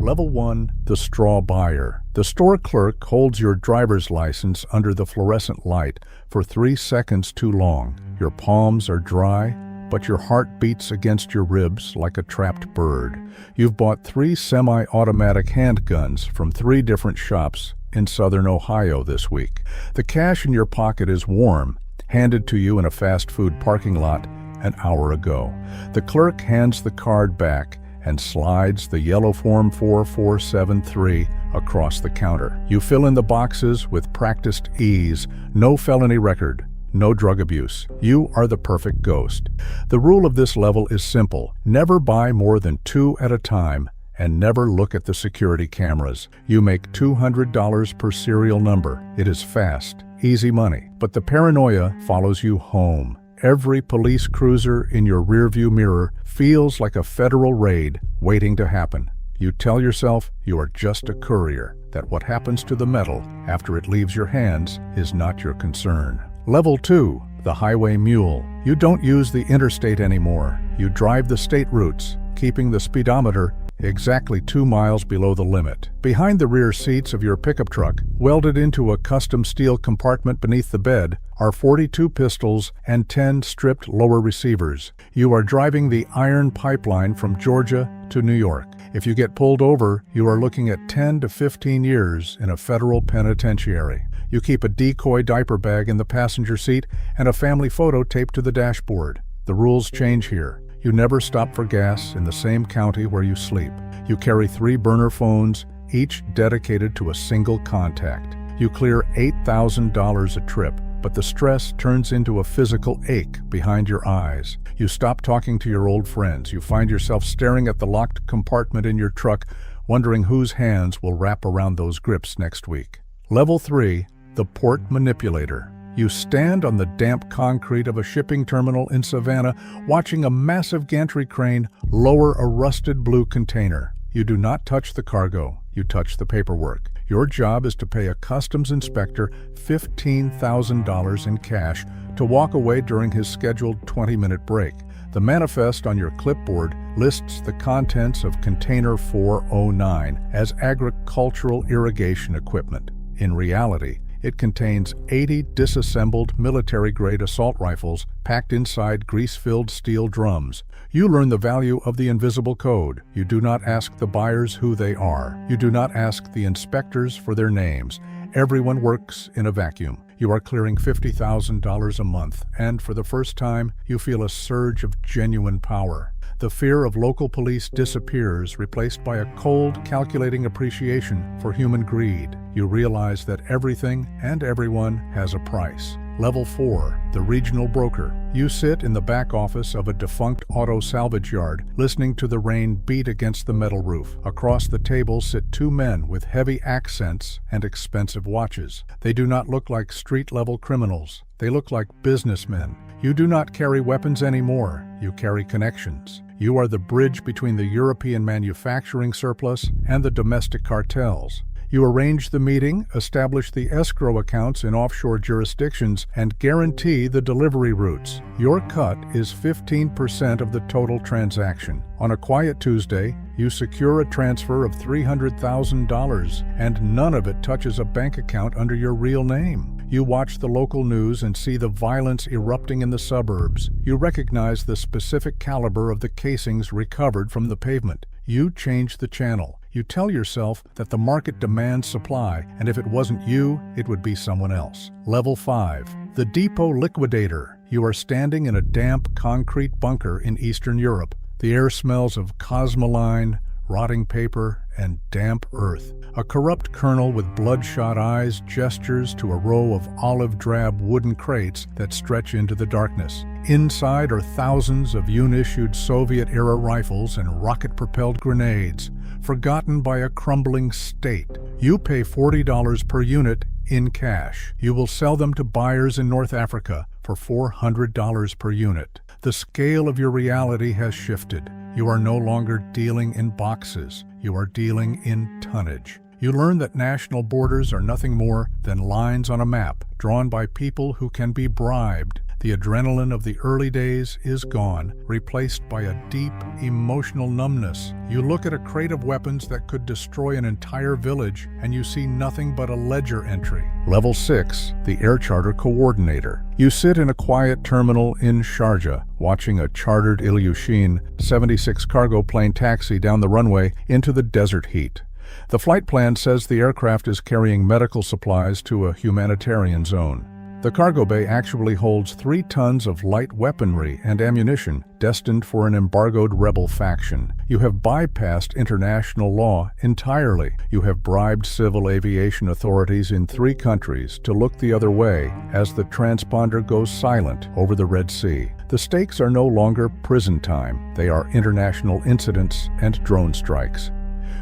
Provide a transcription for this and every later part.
Level 1, the straw buyer. The store clerk holds your driver's license under the fluorescent light for 3 seconds too long. Your palms are dry, but your heart beats against your ribs like a trapped bird. You've bought 3 semi-automatic handguns from 3 different shops in southern Ohio this week. The cash in your pocket is warm, handed to you in a fast food parking lot an hour ago. The clerk hands the card back and slides the yellow Form 4473 across the counter. You fill in the boxes with practiced ease, no felony record, no drug abuse. You are the perfect ghost. The rule of this level is simple. Never buy more than 2 at a time and never look at the security cameras. You make $200 per serial number. It is fast, easy money. But the paranoia follows you home. Every police cruiser in your rearview mirror feels like a federal raid waiting to happen. You tell yourself you are just a courier, that what happens to the metal after it leaves your hands is not your concern. Level 2, the highway mule. You don't use the interstate anymore. You drive the state routes, keeping the speedometer exactly 2 miles below the limit. Behind the rear seats of your pickup truck, welded into a custom steel compartment beneath the bed, are 42 pistols and 10 stripped lower receivers. You are driving the iron pipeline from Georgia to New York. If you get pulled over, you are looking at 10 to 15 years in a federal penitentiary. You keep a decoy diaper bag in the passenger seat and a family photo taped to the dashboard. The rules change here. You never stop for gas in the same county where you sleep. You carry 3 burner phones, each dedicated to a single contact. You clear $8,000 a trip, but the stress turns into a physical ache behind your eyes. You stop talking to your old friends. You find yourself staring at the locked compartment in your truck, wondering whose hands will wrap around those grips next week. Level 3, the port manipulator. You stand on the damp concrete of a shipping terminal in Savannah, watching a massive gantry crane lower a rusted blue container. You do not touch the cargo, you touch the paperwork. Your job is to pay a customs inspector $15,000 in cash to walk away during his scheduled 20-minute break. The manifest on your clipboard lists the contents of Container 409 as agricultural irrigation equipment. In reality, it contains 80 disassembled military-grade assault rifles packed inside grease-filled steel drums. You learn the value of the invisible code. You do not ask the buyers who they are. You do not ask the inspectors for their names. Everyone works in a vacuum. You are clearing $50,000 a month, and for the first time, you feel a surge of genuine power. The fear of local police disappears, replaced by a cold, calculating appreciation for human greed. You realize that everything and everyone has a price. Level 4, the regional broker. You sit in the back office of a defunct auto salvage yard, listening to the rain beat against the metal roof. Across the table sit 2 men with heavy accents and expensive watches. They do not look like street-level criminals. They look like businessmen. You do not carry weapons anymore. You carry connections. You are the bridge between the European manufacturing surplus and the domestic cartels. You arrange the meeting, establish the escrow accounts in offshore jurisdictions, and guarantee the delivery routes. Your cut is 15% of the total transaction. On a quiet Tuesday, you secure a transfer of $300,000, and none of it touches a bank account under your real name. You watch the local news and see the violence erupting in the suburbs. You recognize the specific caliber of the casings recovered from the pavement. You change the channel. You tell yourself that the market demands supply, and if it wasn't you, it would be someone else. Level 5, the depot liquidator. You are standing in a damp concrete bunker in Eastern Europe. The air smells of cosmoline, rotting paper, and damp earth. A corrupt colonel with bloodshot eyes gestures to a row of olive-drab wooden crates that stretch into the darkness. Inside are thousands of UN-issued Soviet-era rifles and rocket-propelled grenades, forgotten by a crumbling state. You pay $40 per unit in cash. You will sell them to buyers in North Africa for $400 per unit. The scale of your reality has shifted. You are no longer dealing in boxes. You are dealing in tonnage. You learn that national borders are nothing more than lines on a map, drawn by people who can be bribed. The adrenaline of the early days is gone, replaced by a deep, emotional numbness. You look at a crate of weapons that could destroy an entire village, and you see nothing but a ledger entry. Level 6, the Air Charter Coordinator. You sit in a quiet terminal in Sharjah, watching a chartered Ilyushin 76 cargo plane taxi down the runway into the desert heat. The flight plan says the aircraft is carrying medical supplies to a humanitarian zone. The cargo bay actually holds 3 tons of light weaponry and ammunition destined for an embargoed rebel faction. You have bypassed international law entirely. You have bribed civil aviation authorities in 3 countries to look the other way as the transponder goes silent over the Red Sea. The stakes are no longer prison time. They are international incidents and drone strikes.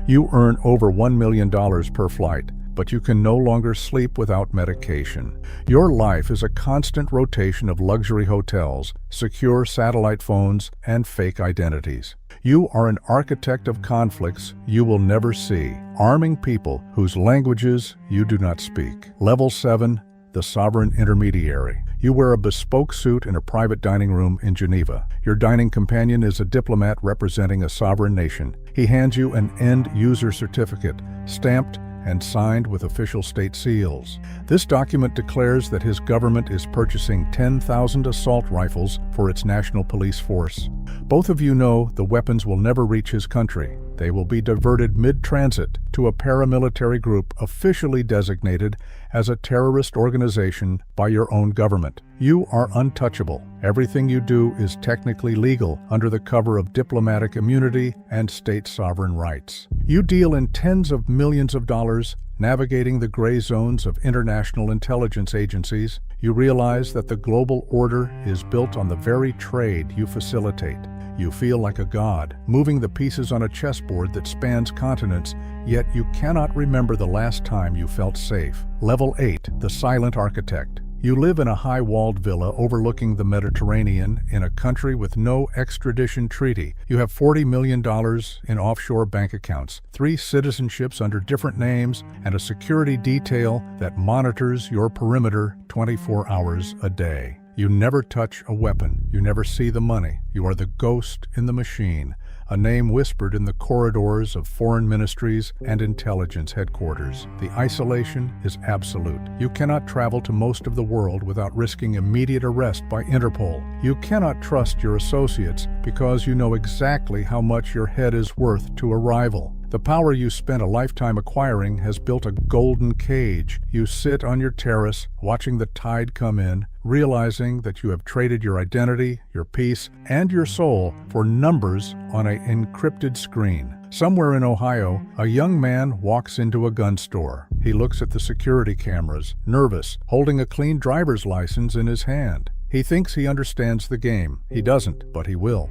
You earn over $1 million per flight, but you can no longer sleep without medication. Your life is a constant rotation of luxury hotels, secure satellite phones, and fake identities. You are an architect of conflicts you will never see, arming people whose languages you do not speak. Level 7, the Sovereign Intermediary. You wear a bespoke suit in a private dining room in Geneva. Your dining companion is a diplomat representing a sovereign nation. He hands you an end-user certificate, stamped and signed with official state seals. This document declares that his government is purchasing 10,000 assault rifles for its national police force. Both of you know the weapons will never reach his country. They will be diverted mid-transit to a paramilitary group officially designated as a terrorist organization by your own government. You are untouchable. Everything you do is technically legal under the cover of diplomatic immunity and state sovereign rights. You deal in tens of millions of dollars navigating the gray zones of international intelligence agencies. You realize that the global order is built on the very trade you facilitate. You feel like a god, moving the pieces on a chessboard that spans continents, yet you cannot remember the last time you felt safe. Level 8, the Silent Architect. You live in a high-walled villa overlooking the Mediterranean in a country with no extradition treaty. You have $40 million in offshore bank accounts, 3 citizenships under different names, and a security detail that monitors your perimeter 24 hours a day. You never touch a weapon. You never see the money. You are the ghost in the machine, a name whispered in the corridors of foreign ministries and intelligence headquarters. The isolation is absolute. You cannot travel to most of the world without risking immediate arrest by Interpol. You cannot trust your associates because you know exactly how much your head is worth to a rival. The power you spent a lifetime acquiring has built a golden cage. You sit on your terrace, watching the tide come in, realizing that you have traded your identity, your peace, and your soul for numbers on an encrypted screen. Somewhere in Ohio, a young man walks into a gun store. He looks at the security cameras, nervous, holding a clean driver's license in his hand. He thinks he understands the game. He doesn't, but he will.